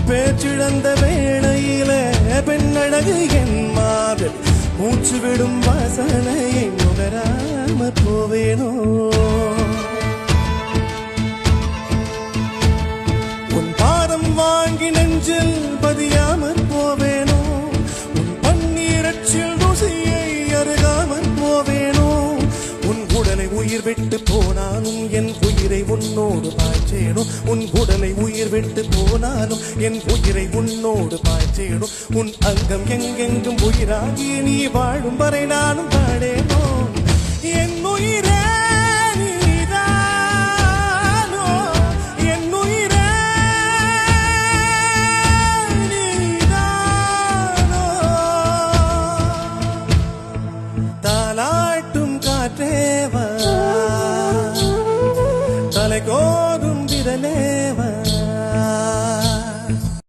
பேச்சிழந்த வேளையில பெண்ணழகு என் மாதல் மூச்சு விடும் வாசனையை நுகராம போவேனோ உன் பாதம் வாங்கி நெஞ்சில் பதியாமற் போவேனோ உன் பன்னீரச்சில் ருசியை அருகாமற் போவேனோ உன் உடலை உயிர் விட்டு போனாலும் என் உயிரை உன்னோடு பாய்ச்சேனும் உன் உடலை உயிர் விட்டு போனாலும் என் உயிரை உன்னோடு பாய்ச்சேனும் உன் அங்கம் எங்கெங்கும் உயிராகி நீ வாழும் வரை நானும் பாடேனோ என் உயிரே